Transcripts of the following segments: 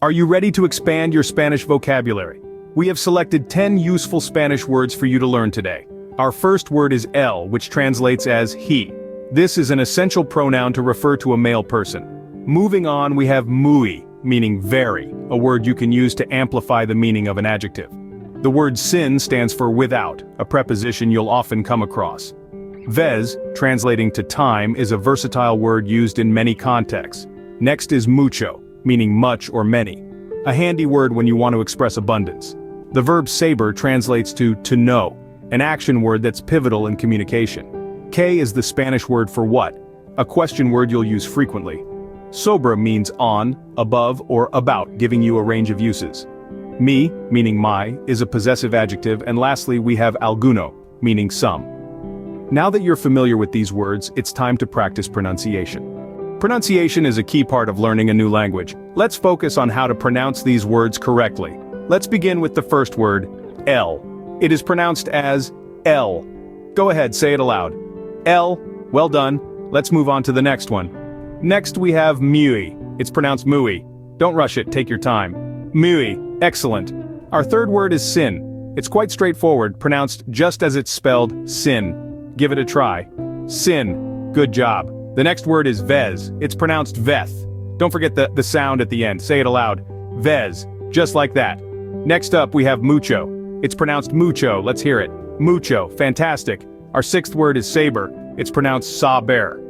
Are you ready to expand your Spanish vocabulary? We have selected 10 useful Spanish words for you to learn today. Our first word is él, which translates as he. This is an essential pronoun to refer to a male person. Moving on, we have muy, meaning very, a word you can use to amplify the meaning of an adjective. The word sin stands for without, a preposition you'll often come across. Vez, translating to time, is a versatile word used in many contexts. Next is mucho, meaning much or many, a handy word when you want to express abundance. The verb saber translates to know, an action word that's pivotal in communication. Que is the Spanish word for what, a question word you'll use frequently. Sobre means on, above, or about, giving you a range of uses. Mi, meaning my, is a possessive adjective, and lastly we have alguno, meaning some. Now that you're familiar with these words, it's time to practice pronunciation. Pronunciation is a key part of learning a new language. Let's focus on how to pronounce these words correctly. Let's begin with the first word, él. It is pronounced as el. Go ahead, say it aloud. El, well done. Let's move on to the next one. Next we have muy. It's pronounced muy. Don't rush it, take your time. Muy, excellent. Our third word is sin. It's quite straightforward, pronounced just as it's spelled, sin. Give it a try. Sin, good job. The next word is vez. It's pronounced veth. Don't forget the sound at the end. Say it aloud. Vez. Just like that. Next up we have mucho. It's pronounced mucho. Let's hear it. Mucho. Fantastic. Our sixth word is saber. It's pronounced saber.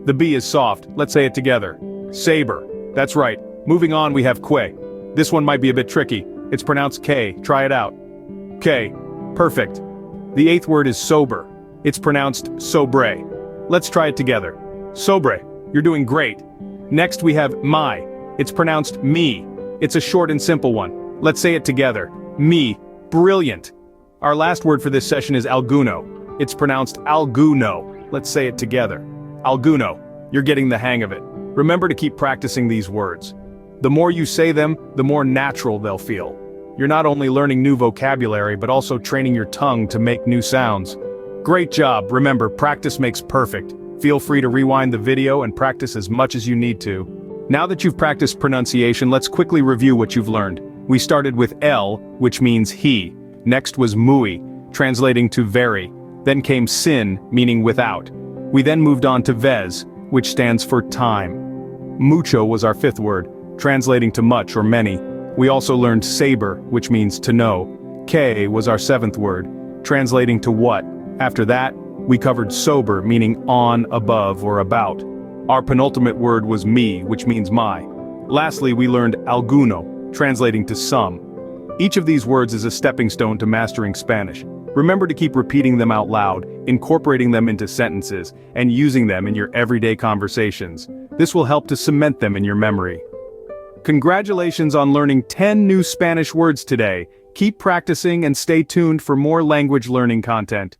The B is soft. Let's say it together. Saber. That's right. Moving on we have que. This one might be a bit tricky. It's pronounced K. Try it out. K. Perfect. The eighth word is sober. It's pronounced sobre. Let's try it together. Sobre, you're doing great. Next we have my. It's pronounced me. It's a short and simple one. Let's say it together. Me. Brilliant. Our last word for this session is alguno. It's pronounced alguno. Let's say it together. Alguno. You're getting the hang of it. Remember to keep practicing these words. The more you say them, the more natural they'll feel. You're not only learning new vocabulary, but also training your tongue to make new sounds. Great job. Remember, practice makes perfect. Feel free to rewind the video and practice as much as you need to. Now that you've practiced pronunciation, let's quickly review what you've learned. We started with él, which means he. Next was muy, translating to very. Then came sin, meaning without. We then moved on to vez, which stands for time. Mucho was our fifth word, translating to much or many. We also learned saber, which means to know. Que was our seventh word, translating to what. After that, we covered sober, meaning on, above, or about. Our penultimate word was mi, which means my. Lastly, we learned alguno, translating to some. Each of these words is a stepping stone to mastering Spanish. Remember to keep repeating them out loud, incorporating them into sentences, and using them in your everyday conversations. This will help to cement them in your memory. Congratulations on learning 10 new Spanish words today. Keep practicing and stay tuned for more language learning content.